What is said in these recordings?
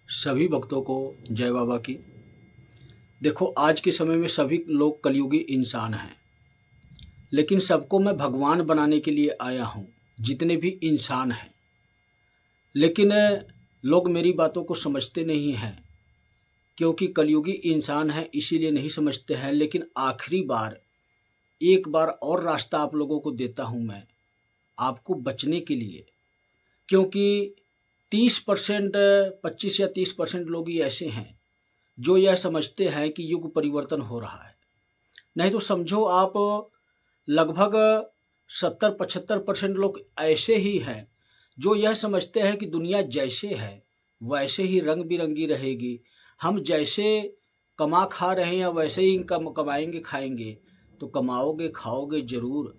सभी भक्तों को जय बाबा की। देखो, आज के समय में सभी लोग कलयुगी इंसान हैं, लेकिन सबको मैं भगवान बनाने के लिए आया हूँ, जितने भी इंसान हैं। लेकिन लोग मेरी बातों को समझते नहीं हैं, क्योंकि कलयुगी इंसान है इसीलिए नहीं समझते हैं। लेकिन आखिरी बार एक बार और रास्ता आप लोगों को देता हूँ मैं, आपको बचने के लिए। क्योंकि 30% 25 या 30% लोग ही ऐसे हैं जो यह समझते हैं कि युग परिवर्तन हो रहा है। नहीं तो समझो आप, लगभग 70-75% लोग ऐसे ही हैं जो यह समझते हैं कि दुनिया जैसे है वैसे ही रंग बिरंगी रहेगी। हम जैसे कमा खा रहे हैं वैसे ही कमाएंगे खाएंगे। तो कमाओगे खाओगे ज़रूर,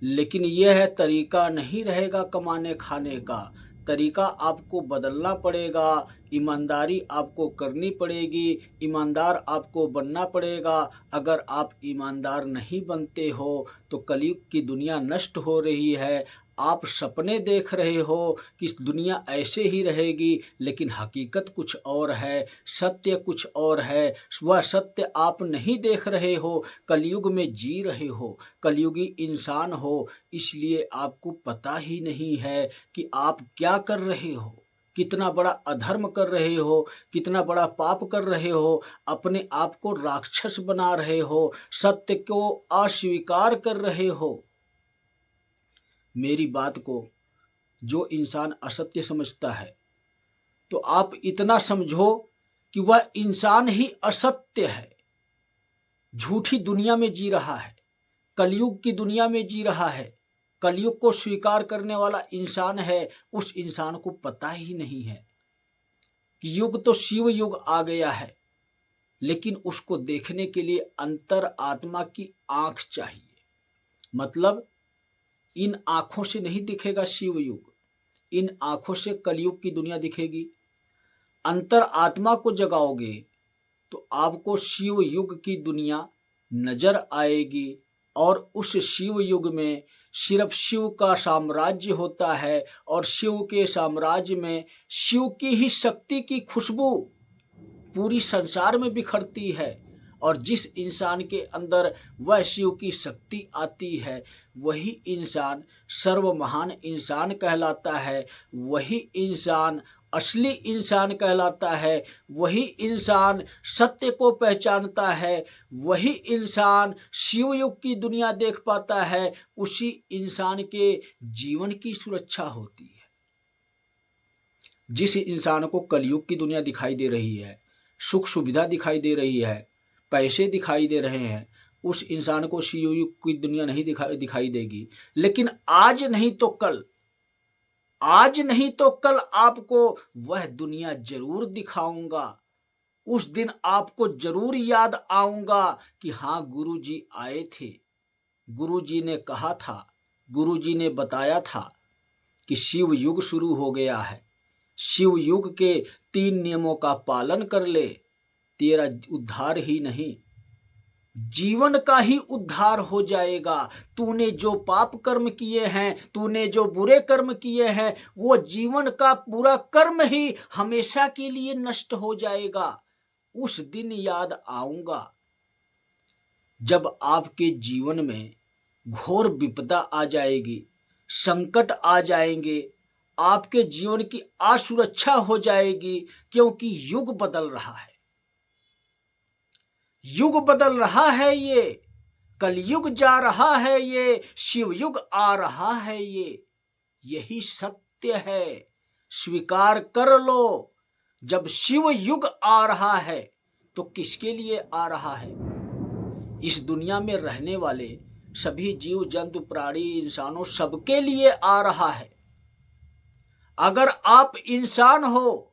लेकिन यह है तरीका नहीं रहेगा कमाने खाने का। तरीका आपको बदलना पड़ेगा, ईमानदारी आपको करनी पड़ेगी, ईमानदार आपको बनना पड़ेगा। अगर आप ईमानदार नहीं बनते हो तो कलयुग की दुनिया नष्ट हो रही है। आप सपने देख रहे हो कि दुनिया ऐसे ही रहेगी, लेकिन हकीकत कुछ और है, सत्य कुछ और है। वह सत्य आप नहीं देख रहे हो, कलयुग में जी रहे हो, कलयुगी इंसान हो। इसलिए आपको पता ही नहीं है कि आप क्या कर रहे हो, कितना बड़ा अधर्म कर रहे हो, कितना बड़ा पाप कर रहे हो। अपने आप को राक्षस बना रहे हो, सत्य को अस्वीकार कर रहे हो। मेरी बात को जो इंसान असत्य समझता है, तो आप इतना समझो कि वह इंसान ही असत्य है, झूठी दुनिया में जी रहा है, कलयुग की दुनिया में जी रहा है। कलयुग को स्वीकार करने वाला इंसान है, उस इंसान को पता ही नहीं है कि युग तो शिव युग आ गया है, लेकिन उसको देखने के लिए अंतर आत्मा की आंख चाहिए। मतलब इन आंखों से नहीं दिखेगा शिव युग, इन आंखों से कलयुग की दुनिया दिखेगी। अंतर आत्मा को जगाओगे तो आपको शिव युग की दुनिया नजर आएगी। और उस शिव युग में सिर्फ शिव का साम्राज्य होता है, और शिव के साम्राज्य में शिव की ही शक्ति की खुशबू पूरी संसार में बिखरती है। और जिस इंसान के अंदर वह शिव की शक्ति आती है, वही इंसान सर्व महान इंसान कहलाता है, वही इंसान असली इंसान कहलाता है, वही इंसान सत्य को पहचानता है, वही इंसान शिव युग की दुनिया देख पाता है। उसी इंसान के जीवन की सुरक्षा होती है। जिस इंसान को कलयुग की दुनिया दिखाई दे रही है, सुख सुविधा दिखाई दे रही है, पैसे दिखाई दे रहे हैं, उस इंसान को शिव युग की दुनिया नहीं दिखाई देगी। लेकिन आज नहीं तो कल, आज नहीं तो कल आपको वह दुनिया जरूर दिखाऊंगा। उस दिन आपको जरूर याद आऊंगा कि हाँ, गुरुजी आए थे, गुरुजी ने कहा था, गुरुजी ने बताया था कि शिव युग शुरू हो गया है। शिव युग के 3 नियमों का पालन कर ले, तेरा उद्धार ही नहीं, जीवन का ही उद्धार हो जाएगा। तूने जो पाप कर्म किए हैं, तूने जो बुरे कर्म किए हैं, वो जीवन का पूरा कर्म ही हमेशा के लिए नष्ट हो जाएगा। उस दिन याद आऊंगा जब आपके जीवन में घोर विपदा आ जाएगी, संकट आ जाएंगे, आपके जीवन की असुरक्षा हो जाएगी। क्योंकि युग बदल रहा है, युग बदल रहा है, ये कलयुग जा रहा है, ये शिव युग आ रहा है। ये यही सत्य है, स्वीकार कर लो। जब शिव युग आ रहा है तो किसके लिए आ रहा है? इस दुनिया में रहने वाले सभी जीव जंतु प्राणी इंसानों सबके लिए आ रहा है। अगर आप इंसान हो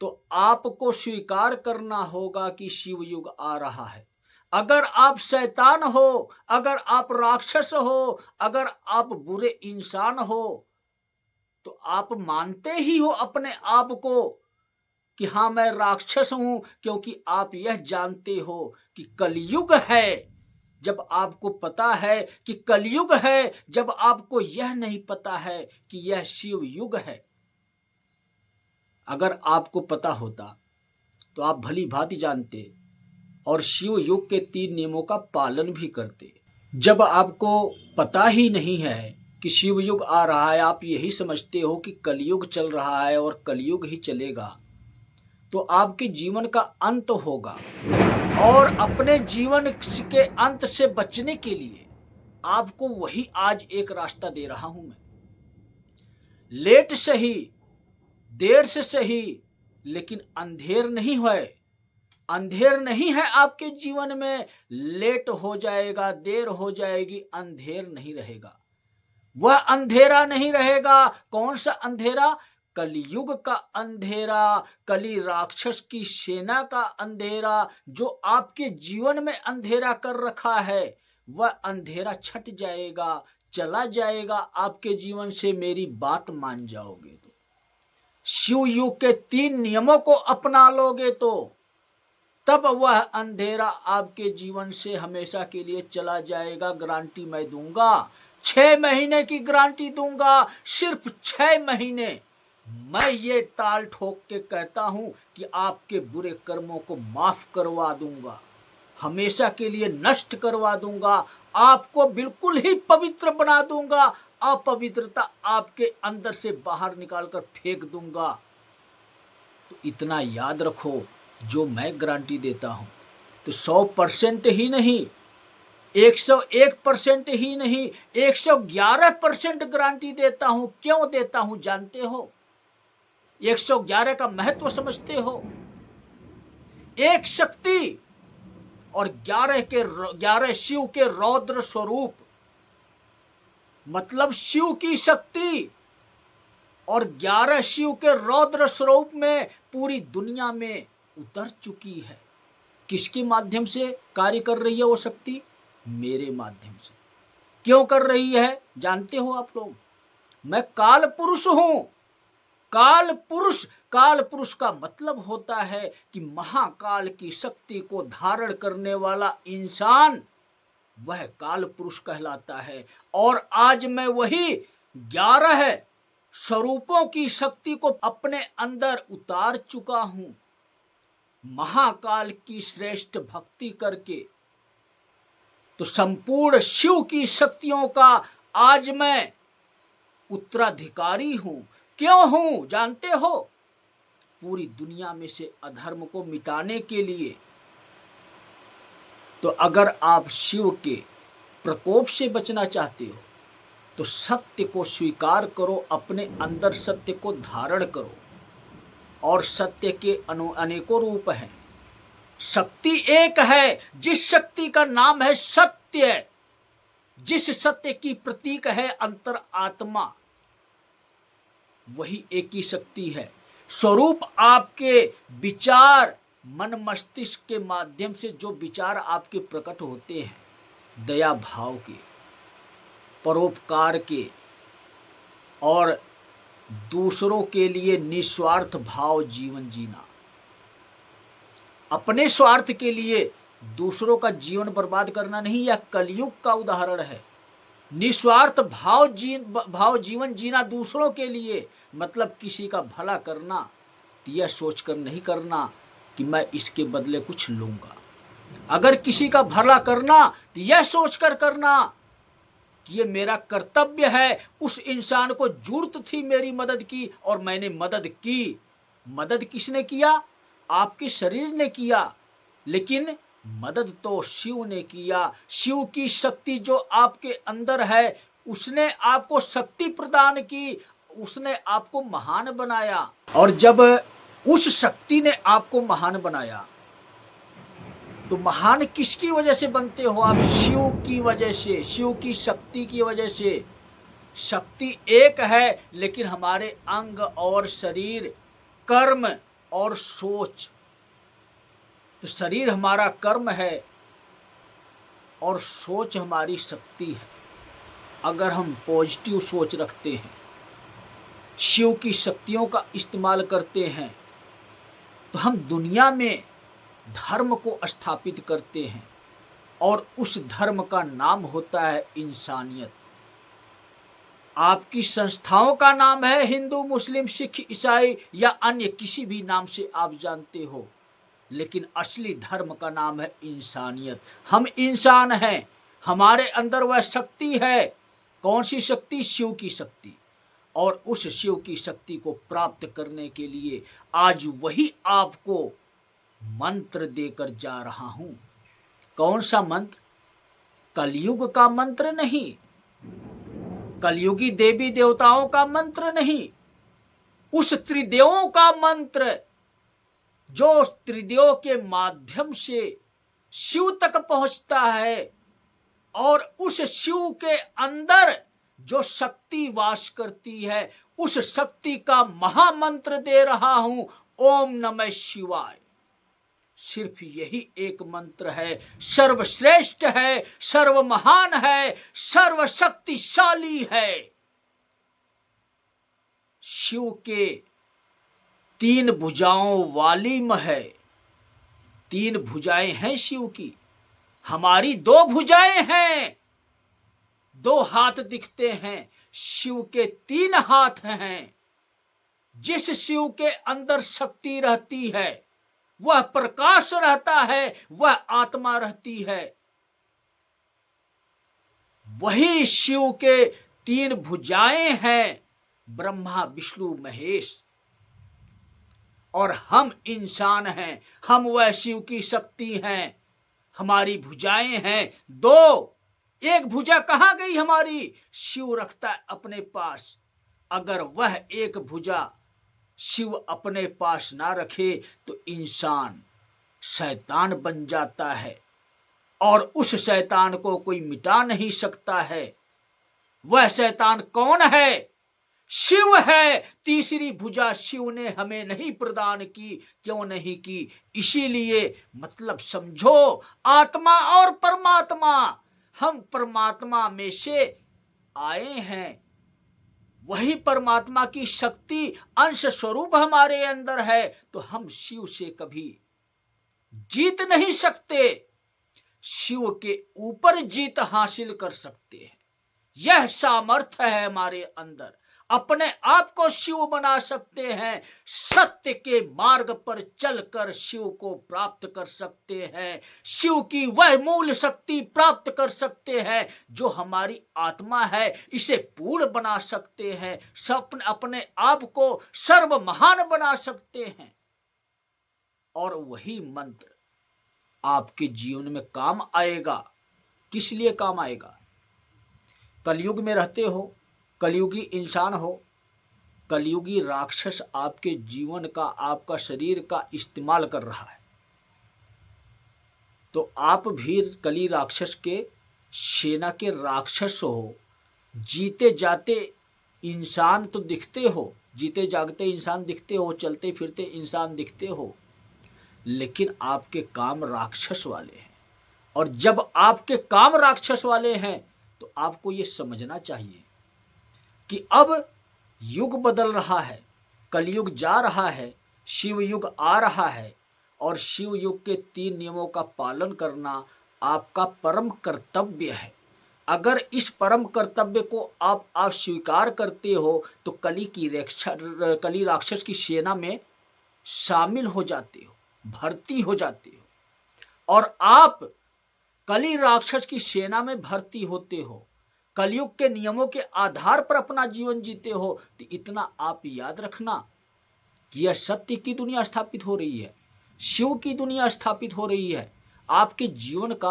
तो आपको स्वीकार करना होगा कि शिव युग आ रहा है। अगर आप शैतान हो, अगर आप राक्षस हो, अगर आप बुरे इंसान हो, तो आप मानते ही हो अपने आप को कि हाँ, मैं राक्षस हूं, क्योंकि आप यह जानते हो कि कलयुग है। जब आपको पता है कि कलयुग है, जब आपको यह नहीं पता है कि यह शिव युग है। अगर आपको पता होता तो आप भली भांति जानते और शिव युग के 3 नियमों का पालन भी करते। जब आपको पता ही नहीं है कि शिव युग आ रहा है, आप यही समझते हो कि कलयुग चल रहा है और कलयुग ही चलेगा, तो आपके जीवन का अंत होगा। और अपने जीवन के अंत से बचने के लिए आपको वही आज एक रास्ता दे रहा हूं मैं। लेट सही, देर से सही, लेकिन अंधेर नहीं है। अंधेर नहीं है आपके जीवन में। लेट हो जाएगा, देर हो जाएगी, अंधेर नहीं रहेगा। वह अंधेरा नहीं रहेगा। कौन सा अंधेरा? कलयुग का अंधेरा, कली राक्षस की सेना का अंधेरा, जो आपके जीवन में अंधेरा कर रखा है, वह अंधेरा छट जाएगा, चला जाएगा आपके जीवन से। मेरी बात मान जाओगे तो, शिव युग के 3 नियमों को अपना लोगे तो, तब वह अंधेरा आपके जीवन से हमेशा के लिए चला जाएगा। गारंटी मैं दूंगा, 6 महीने की गारंटी दूंगा। सिर्फ 6 महीने मैं ये ताल ठोक के कहता हूं कि आपके बुरे कर्मों को माफ करवा दूंगा, हमेशा के लिए नष्ट करवा दूंगा, आपको बिल्कुल ही पवित्र बना दूंगा, अपवित्रता आपके अंदर से बाहर निकालकर फेंक दूंगा। तो इतना याद रखो, जो मैं गारंटी देता हूं तो 100% ही नहीं, 101% ही नहीं, 111% गारंटी देता हूं। क्यों देता हूं जानते हो? 111 का महत्व समझते हो? एक शक्ति और 11 शिव के रौद्र स्वरूप, मतलब शिव की शक्ति और 11 शिव के रौद्र स्वरूप में पूरी दुनिया में उतर चुकी है। किसके माध्यम से कार्य कर रही है वो शक्ति? मेरे माध्यम से। क्यों कर रही है जानते हो आप लोग? मैं काल पुरुष हूं। काल पुरुष, काल पुरुष का मतलब होता है कि महाकाल की शक्ति को धारण करने वाला इंसान, वह काल पुरुष कहलाता है। और आज मैं वही 11 स्वरूपों की शक्ति को अपने अंदर उतार चुका हूं, महाकाल की श्रेष्ठ भक्ति करके। तो संपूर्ण शिव की शक्तियों का आज मैं उत्तराधिकारी हूं। क्यों हूं जानते हो? पूरी दुनिया में से अधर्म को मिटाने के लिए। तो अगर आप शिव के प्रकोप से बचना चाहते हो तो सत्य को स्वीकार करो, अपने अंदर सत्य को धारण करो। और सत्य के अनेकों रूप हैं, शक्ति एक है, जिस शक्ति का नाम है सत्य, जिस सत्य की प्रतीक है अंतर आत्मा, वही एक ही शक्ति है। स्वरूप आपके विचार, मन मस्तिष्क के माध्यम से जो विचार आपके प्रकट होते हैं, दया भाव के, परोपकार के और दूसरों के लिए निस्वार्थ भाव जीवन जीना। अपने स्वार्थ के लिए दूसरों का जीवन बर्बाद करना नहीं, यह कलयुग का उदाहरण है। निस्वार्थ भाव जीवन जीना दूसरों के लिए, मतलब किसी का भला करना, यह सोचकर नहीं करना कि मैं इसके बदले कुछ लूंगा। अगर किसी का भला करना तो यह सोचकर करना कि ये मेरा कर्तव्य है, उस इंसान को जरूरत थी मेरी मदद की और मैंने मदद की। मदद किसने किया? आपके शरीर ने किया, लेकिन मदद तो शिव ने किया। शिव की शक्ति जो आपके अंदर है, उसने आपको शक्ति प्रदान की, उसने आपको महान बनाया। और जब उस शक्ति ने आपको महान बनाया तो महान किसकी वजह से बनते हो आप? शिव की वजह से, शिव की शक्ति की वजह से। शक्ति एक है, लेकिन हमारे अंग और शरीर, कर्म और सोच। तो शरीर हमारा कर्म है और सोच हमारी शक्ति है। अगर हम पॉजिटिव सोच रखते हैं, शिव की शक्तियों का इस्तेमाल करते हैं, तो हम दुनिया में धर्म को स्थापित करते हैं और उस धर्म का नाम होता है इंसानियत। आपकी संस्थाओं का नाम है हिंदू, मुस्लिम, सिख, ईसाई या अन्य किसी भी नाम से आप जानते हो, लेकिन असली धर्म का नाम है इंसानियत। हम इंसान हैं, हमारे अंदर वह शक्ति है। कौन सी शक्ति? शिव की शक्ति। और उस शिव की शक्ति को प्राप्त करने के लिए आज वही आपको मंत्र देकर जा रहा हूं। कौन सा मंत्र? कलयुग का मंत्र नहीं, कलयुगी देवी देवताओं का मंत्र नहीं, उस त्रिदेवों का मंत्र जो त्रिदेव के माध्यम से शिव तक पहुंचता है। और उस शिव के अंदर जो शक्ति वास करती है, उस शक्ति का महामंत्र दे रहा हूं, ओम नमः शिवाय। सिर्फ यही एक मंत्र है, सर्वश्रेष्ठ है, सर्व महान है, सर्वशक्तिशाली है। शिव के 3 भुजाओं वाली है। 3 भुजाएं हैं शिव की, हमारी 2 भुजाएं हैं। 2 हाथ दिखते हैं, शिव के 3 हाथ हैं। जिस शिव के अंदर शक्ति रहती है, वह प्रकाश रहता है, वह आत्मा रहती है। वही शिव के 3 भुजाएं हैं, ब्रह्मा, विष्णु, महेश। और हम इंसान हैं, हम वह शिव की शक्ति हैं। हमारी भुजाएं हैं 2। एक भुजा कहां गई हमारी? शिव रखता है अपने पास। अगर वह एक भुजा शिव अपने पास ना रखे तो इंसान शैतान बन जाता है, और उस शैतान को कोई मिटा नहीं सकता है। वह शैतान कौन है? शिव है। तीसरी भुजा शिव ने हमें नहीं प्रदान की। क्यों नहीं की? इसीलिए मतलब समझो, आत्मा और परमात्मा, हम परमात्मा में से आए हैं। वही परमात्मा की शक्ति अंश स्वरूप हमारे अंदर है, तो हम शिव से कभी जीत नहीं सकते। शिव के ऊपर जीत हासिल कर सकते हैं। यह सामर्थ्य है हमारे अंदर। अपने आप को शिव बना सकते हैं। सत्य के मार्ग पर चलकर शिव को प्राप्त कर सकते हैं। शिव की वह मूल शक्ति प्राप्त कर सकते हैं जो हमारी आत्मा है, इसे पूर्ण बना सकते हैं। अपने आप को सर्व महान बना सकते हैं। और वही मंत्र आपके जीवन में काम आएगा। किस लिए काम आएगा? कलयुग में रहते हो, कलयुगी इंसान हो, कलयुगी राक्षस आपके जीवन का, आपका शरीर का इस्तेमाल कर रहा है, तो आप भी कली राक्षस के सेना के राक्षस हो। जीते जाते इंसान तो दिखते हो, जीते जागते इंसान दिखते हो, चलते फिरते इंसान दिखते हो, लेकिन आपके काम राक्षस वाले हैं। और जब आपके काम राक्षस वाले हैं तो आपको ये समझना चाहिए कि अब युग बदल रहा है, कलयुग जा रहा है, शिव युग आ रहा है। और शिव युग के 3 नियमों का पालन करना आपका परम कर्तव्य है। अगर इस परम कर्तव्य को आप स्वीकार करते हो तो कली राक्षस की सेना में शामिल हो जाते हो, भर्ती हो जाते हो। और आप कली राक्षस की सेना में भर्ती होते हो, कलयुग के नियमों के आधार पर अपना जीवन जीते हो, तो इतना आप याद रखना कि यह सत्य की दुनिया स्थापित हो रही है, शिव की दुनिया स्थापित हो रही है। आपके जीवन का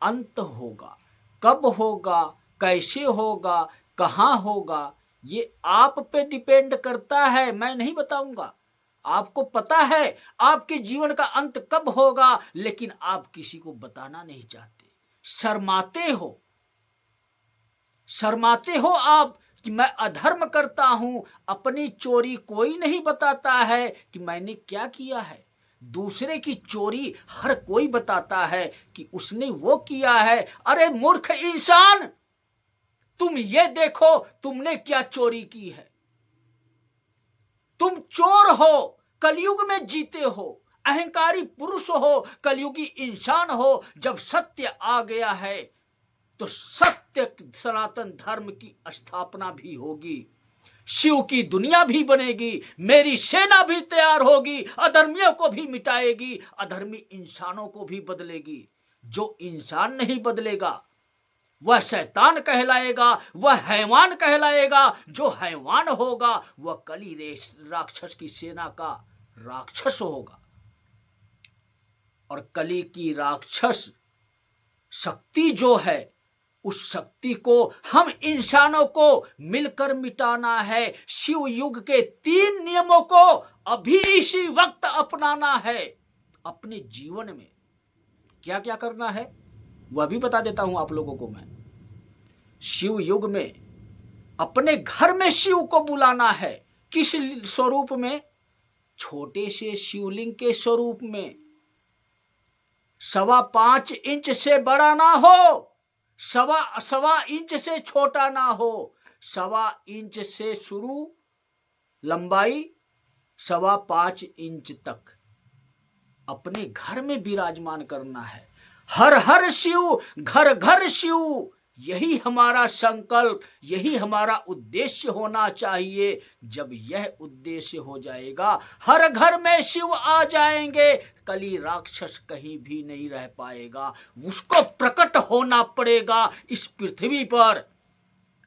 अंत होगा। कब होगा, कैसे होगा, कहाँ होगा, ये आप पे डिपेंड करता है। मैं नहीं बताऊंगा। आपको पता है आपके जीवन का अंत कब होगा, लेकिन आप किसी को बताना नहीं चाहते। शर्माते हो आप कि मैं अधर्म करता हूं। अपनी चोरी कोई नहीं बताता है कि मैंने क्या किया है। दूसरे की चोरी हर कोई बताता है कि उसने वो किया है। अरे मूर्ख इंसान, तुम ये देखो तुमने क्या चोरी की है। तुम चोर हो, कलयुग में जीते हो, अहंकारी पुरुष हो, कलयुगी इंसान हो। जब सत्य आ गया है तो सत्य सनातन धर्म की स्थापना भी होगी, शिव की दुनिया भी बनेगी, मेरी सेना भी तैयार होगी, अधर्मियों को भी मिटाएगी, अधर्मी इंसानों को भी बदलेगी। जो इंसान नहीं बदलेगा वह शैतान कहलाएगा, वह हैवान कहलाएगा। जो हैवान होगा वह कली राक्षस की सेना का राक्षस होगा। और कली की राक्षस शक्ति जो है, उस शक्ति को हम इंसानों को मिलकर मिटाना है। शिव युग के 3 नियमों को अभी इसी वक्त अपनाना है। अपने जीवन में क्या क्या करना है वह भी बता देता हूं आप लोगों को मैं। शिव युग में अपने घर में शिव को बुलाना है। किस स्वरूप में? छोटे से शिवलिंग के स्वरूप में। 5.25 इंच से बड़ा ना हो, सवा इंच से छोटा ना हो, 1.25 इंच से शुरू, लंबाई 5.25 इंच तक अपने घर में विराजमान करना है। हर हर शिव, घर घर शिव, यही हमारा संकल्प, यही हमारा उद्देश्य होना चाहिए। जब यह उद्देश्य हो जाएगा, हर घर में शिव आ जाएंगे, कली राक्षस कहीं भी नहीं रह पाएगा। उसको प्रकट होना पड़ेगा इस पृथ्वी पर।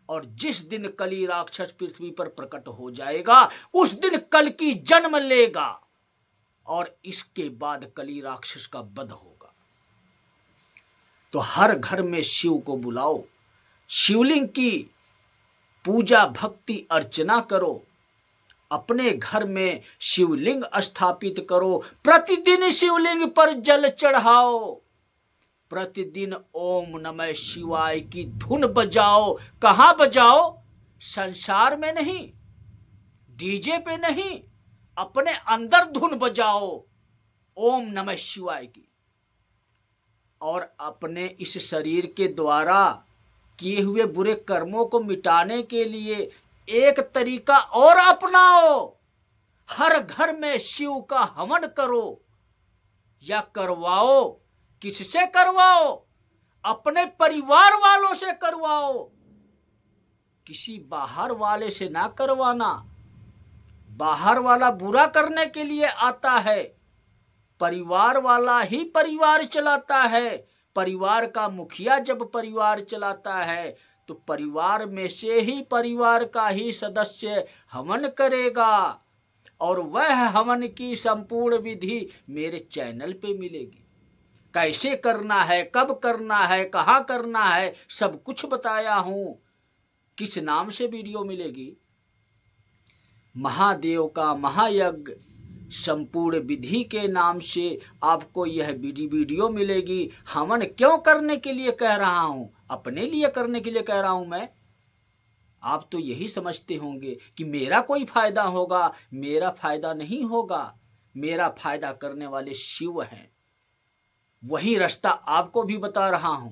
और जिस दिन कली राक्षस पृथ्वी पर प्रकट हो जाएगा, उस दिन कल की जन्म लेगा और इसके बाद कली राक्षस का वध होगा। तो हर घर में शिव को बुलाओ, शिवलिंग की पूजा भक्ति अर्चना करो, अपने घर में शिवलिंग स्थापित करो, प्रतिदिन शिवलिंग पर जल चढ़ाओ, प्रतिदिन ओम नमः शिवाय की धुन बजाओ। कहां बजाओ? संसार में नहीं, डीजे पे नहीं, अपने अंदर धुन बजाओ ओम नमः शिवाय की। और अपने इस शरीर के द्वारा किए हुए बुरे कर्मों को मिटाने के लिए एक तरीका और अपनाओ। हर घर में शिव का हवन करो या करवाओ। किससे करवाओ? अपने परिवार वालों से करवाओ, किसी बाहर वाले से ना करवाना। बाहर वाला बुरा करने के लिए आता है, परिवार वाला ही परिवार चलाता है। परिवार का मुखिया जब परिवार चलाता है तो परिवार में से ही परिवार का ही सदस्य हवन करेगा और वह हवन की संपूर्ण विधि मेरे चैनल पे मिलेगी। कैसे करना है, कब करना है, कहाँ करना है, सब कुछ बताया हूं। किस नाम से वीडियो मिलेगी? महादेव का महायज्ञ संपूर्ण विधि के नाम से आपको यह वीडियो मिलेगी। हवन क्यों करने के लिए कह रहा हूं? अपने लिए करने के लिए कह रहा हूं मैं। आप तो यही समझते होंगे कि मेरा कोई फायदा होगा। मेरा फायदा नहीं होगा, मेरा फायदा करने वाले शिव हैं। वही रास्ता आपको भी बता रहा हूं।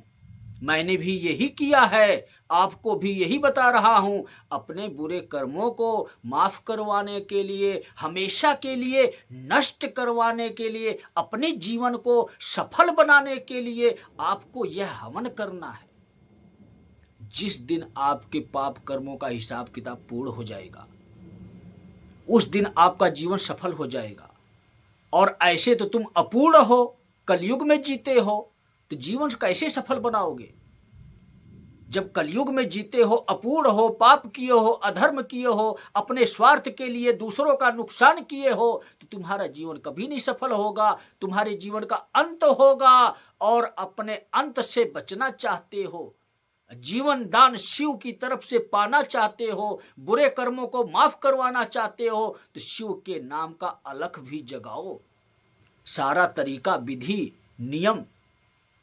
मैंने भी यही किया है, आपको भी यही बता रहा हूं। अपने बुरे कर्मों को माफ करवाने के लिए, हमेशा के लिए नष्ट करवाने के लिए, अपने जीवन को सफल बनाने के लिए आपको यह हवन करना है। जिस दिन आपके पाप कर्मों का हिसाब किताब पूर्ण हो जाएगा, उस दिन आपका जीवन सफल हो जाएगा। और ऐसे तो तुम अपूर्ण हो, कलयुग में जीते हो, तो जीवन कैसे सफल बनाओगे? जब कलयुग में जीते हो, अपूर्ण हो, पाप किए हो, अधर्म किए हो, अपने स्वार्थ के लिए दूसरों का नुकसान किए हो, तो तुम्हारा जीवन कभी नहीं सफल होगा। तुम्हारे जीवन का अंत होगा। और अपने अंत से बचना चाहते हो, जीवन दान शिव की तरफ से पाना चाहते हो, बुरे कर्मों को माफ करवाना चाहते हो, तो शिव के नाम का अलख भी जगाओ। सारा तरीका, विधि, नियम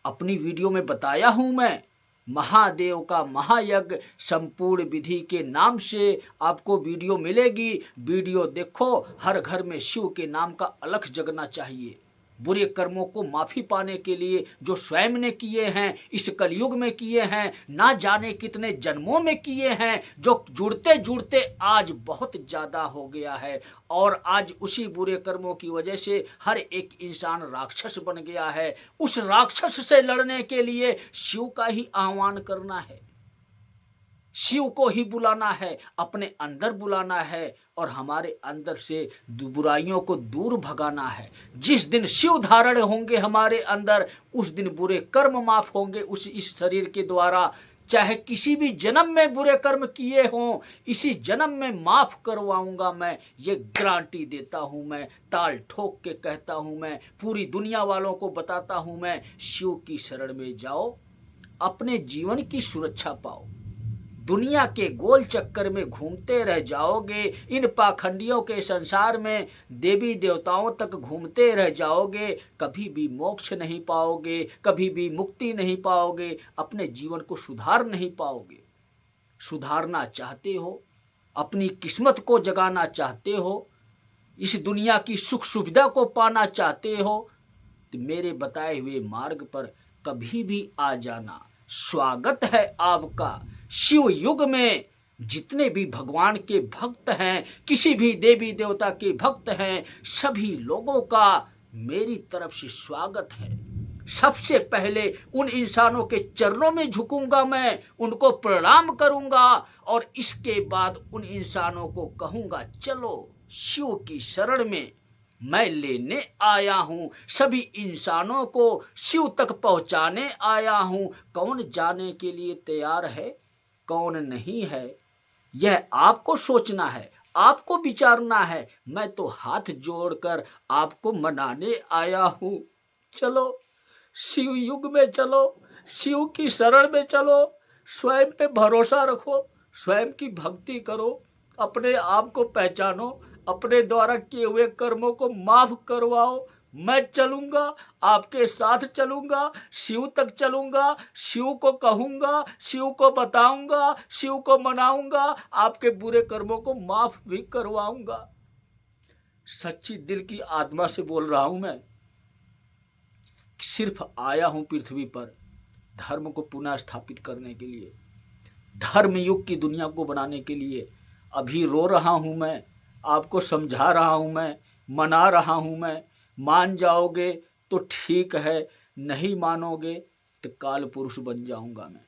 अपनी वीडियो में बताया हूं मैं। महादेव का महायज्ञ संपूर्ण विधि के नाम से आपको वीडियो मिलेगी। वीडियो देखो, हर घर में शिव के नाम का अलख जगना चाहिए। बुरे कर्मों को माफ़ी पाने के लिए जो स्वयं ने किए हैं, इस कलयुग में किए हैं, ना जाने कितने जन्मों में किए हैं, जो जुड़ते जुड़ते आज बहुत ज़्यादा हो गया है। और आज उसी बुरे कर्मों की वजह से हर एक इंसान राक्षस बन गया है। उस राक्षस से लड़ने के लिए शिव का ही आह्वान करना है, शिव को ही बुलाना है, अपने अंदर बुलाना है और हमारे अंदर से बुराइयों को दूर भगाना है। जिस दिन शिव धारण होंगे हमारे अंदर, उस दिन बुरे कर्म माफ होंगे इस शरीर के द्वारा। चाहे किसी भी जन्म में बुरे कर्म किए हों, इसी जन्म में माफ करवाऊंगा मैं, ये गारंटी देता हूं मैं, ताल ठोक के कहता हूं मैं, पूरी दुनिया वालों को बताता हूं मैं। शिव की शरण में जाओ, अपने जीवन की सुरक्षा पाओ। दुनिया के गोल चक्कर में घूमते रह जाओगे, इन पाखंडियों के संसार में देवी देवताओं तक घूमते रह जाओगे, कभी भी मोक्ष नहीं पाओगे, कभी भी मुक्ति नहीं पाओगे, अपने जीवन को सुधार नहीं पाओगे। सुधारना चाहते हो, अपनी किस्मत को जगाना चाहते हो, इस दुनिया की सुख सुविधा को पाना चाहते हो, तो मेरे बताए हुए मार्ग पर कभी भी आ जाना। स्वागत है आपका। शिव युग में जितने भी भगवान के भक्त हैं, किसी भी देवी देवता के भक्त हैं, सभी लोगों का मेरी तरफ से स्वागत है। सबसे पहले उन इंसानों के चरणों में झुकूंगा मैं, उनको प्रणाम करूंगा और इसके बाद उन इंसानों को कहूंगा चलो शिव की शरण में मैं लेने आया हूं। सभी इंसानों को शिव तक पहुंचाने आया हूं। कौन जाने के लिए तैयार है, कौन नहीं है, यह आपको सोचना है, आपको विचारना है। मैं तो हाथ जोड़कर आपको मनाने आया हूं। चलो शिव युग में चलो, शिव की शरण में चलो, स्वयं पे भरोसा रखो, स्वयं की भक्ति करो, अपने आप को पहचानो, अपने द्वारा किए हुए कर्मों को माफ करवाओ। मैं चलूंगा, आपके साथ चलूंगा, शिव तक चलूंगा, शिव को कहूंगा, शिव को बताऊंगा, शिव को मनाऊंगा, आपके बुरे कर्मों को माफ भी करवाऊंगा। सच्ची दिल की आत्मा से बोल रहा हूं मैं। सिर्फ आया हूं पृथ्वी पर धर्म को पुनः स्थापित करने के लिए, धर्म युग की दुनिया को बनाने के लिए। अभी रो रहा हूं मैं, आपको समझा रहा हूं मैं, मना रहा हूं मैं। मान जाओगे तो ठीक है, नहीं मानोगे तो काल पुरुष बन जाऊंगा मैं।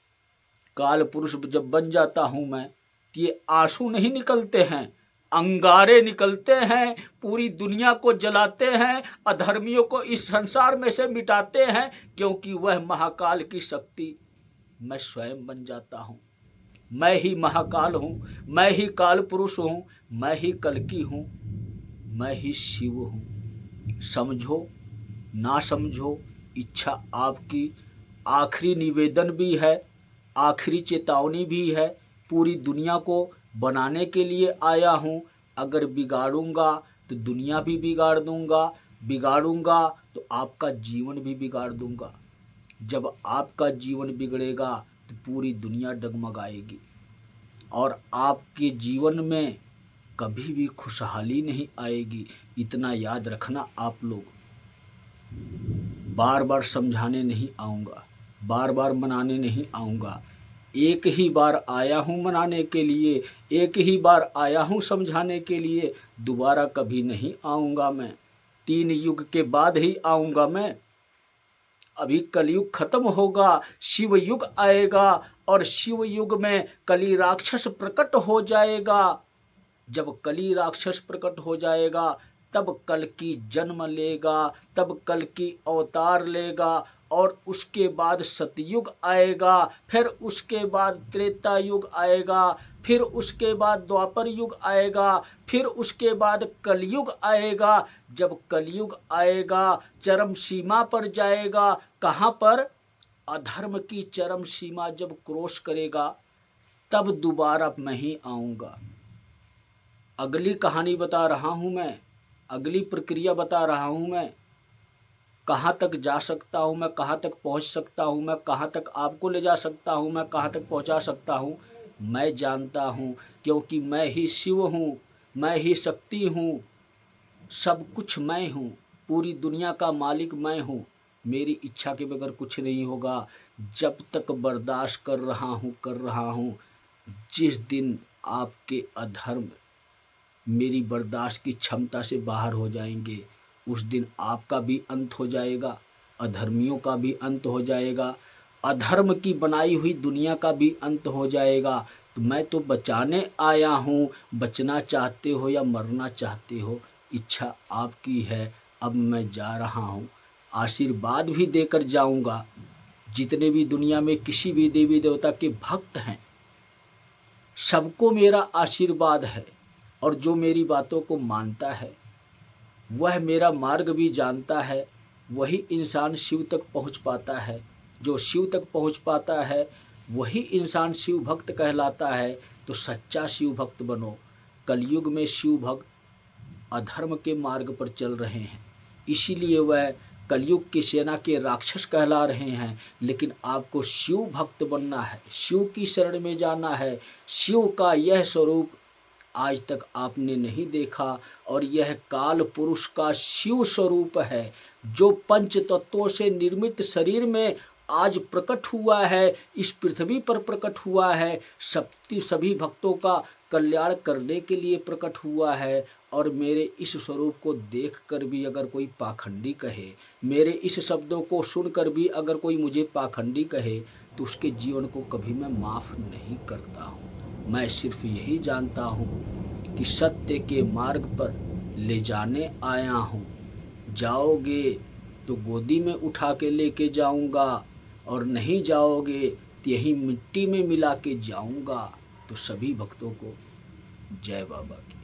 काल पुरुष जब बन जाता हूं मैं, तो ये आंसू नहीं निकलते हैं, अंगारे निकलते हैं, पूरी दुनिया को जलाते हैं, अधर्मियों को इस संसार में से मिटाते हैं, क्योंकि वह महाकाल की शक्ति मैं स्वयं बन जाता हूं। मैं ही महाकाल हूं, मैं ही काल पुरुष हूं, मैं ही कल्कि हूं, मैं ही शिव हूं। समझो ना समझो, इच्छा आपकी। आखिरी निवेदन भी है, आखिरी चेतावनी भी है, पूरी दुनिया को बनाने के लिए आया हूं। अगर बिगाड़ूंगा तो दुनिया भी बिगाड़ दूंगा, बिगाड़ूंगा तो आपका जीवन भी बिगाड़ दूंगा। जब आपका जीवन बिगड़ेगा तो पूरी दुनिया डगमगाएगी और आपके जीवन में कभी भी खुशहाली नहीं आएगी। इतना याद रखना आप लोग। बार बार समझाने नहीं आऊँगा, बार बार मनाने नहीं आऊँगा। एक ही बार आया हूँ मनाने के लिए, एक ही बार आया हूँ समझाने के लिए, दोबारा कभी नहीं आऊँगा मैं। 3 युग के बाद ही आऊँगा मैं। अभी कलयुग खत्म होगा, शिव युग आएगा और शिव युग में कली राक्षस प्रकट हो जाएगा। जब कली राक्षस प्रकट हो जाएगा तब कल की जन्म लेगा, तब कल की अवतार लेगा और उसके बाद सतयुग आएगा, फिर उसके बाद त्रेता युग आएगा, फिर उसके बाद द्वापर युग आएगा, फिर उसके बाद कलयुग आएगा। जब कलयुग आएगा चरम सीमा पर जाएगा। कहाँ पर? अधर्म की चरम सीमा जब क्रॉस करेगा तब दोबारा मैं ही आऊँगा। अगली कहानी बता रहा हूँ मैं, अगली प्रक्रिया बता रहा हूँ मैं। कहाँ तक जा सकता हूँ मैं, कहाँ तक पहुँच सकता हूँ मैं, कहाँ तक आपको ले जा सकता हूँ मैं, कहाँ तक पहुँचा सकता हूँ, मैं जानता हूँ। क्योंकि मैं ही शिव हूँ, मैं ही शक्ति हूँ, सब कुछ मैं हूँ। पूरी दुनिया का मालिक मैं हूँ, मेरी इच्छा के बगैर कुछ नहीं होगा। जब तक बर्दाश्त कर रहा हूँ, जिस दिन आपके अधर्म मेरी बर्दाश्त की क्षमता से बाहर हो जाएंगे, उस दिन आपका भी अंत हो जाएगा, अधर्मियों का भी अंत हो जाएगा, अधर्म की बनाई हुई दुनिया का भी अंत हो जाएगा। तो मैं तो बचाने आया हूँ। बचना चाहते हो या मरना चाहते हो, इच्छा आपकी है। अब मैं जा रहा हूँ, आशीर्वाद भी देकर जाऊँगा। जितने भी दुनिया में किसी भी देवी देवता के भक्त हैं, सबको मेरा आशीर्वाद है। और जो मेरी बातों को मानता है, वह मेरा मार्ग भी जानता है, वही इंसान शिव तक पहुंच पाता है। जो शिव तक पहुंच पाता है, वही इंसान शिव भक्त कहलाता है। तो सच्चा शिव भक्त बनो। कलयुग में शिव भक्त अधर्म के मार्ग पर चल रहे हैं, इसीलिए वह कलयुग की सेना के राक्षस कहला रहे हैं। लेकिन आपको शिव भक्त बनना है, शिव की शरण में जाना है। शिव का यह स्वरूप आज तक आपने नहीं देखा, और यह काल पुरुष का शिव स्वरूप है, जो पंच तत्वों से निर्मित शरीर में आज प्रकट हुआ है, इस पृथ्वी पर प्रकट हुआ है। सभी भक्तों का कल्याण करने के लिए प्रकट हुआ है। और मेरे इस स्वरूप को देखकर भी अगर कोई पाखंडी कहे, मेरे इस शब्दों को सुनकर भी अगर कोई मुझे पाखंडी कहे, तो उसके जीवन को कभी मैं माफ़ नहीं करता हूँ। मैं सिर्फ यही जानता हूँ कि सत्य के मार्ग पर ले जाने आया हूँ। जाओगे तो गोदी में उठा के लेके जाऊँगा, और नहीं जाओगे तो यही मिट्टी में मिला के जाऊँगा। तो सभी भक्तों को जय बाबा की।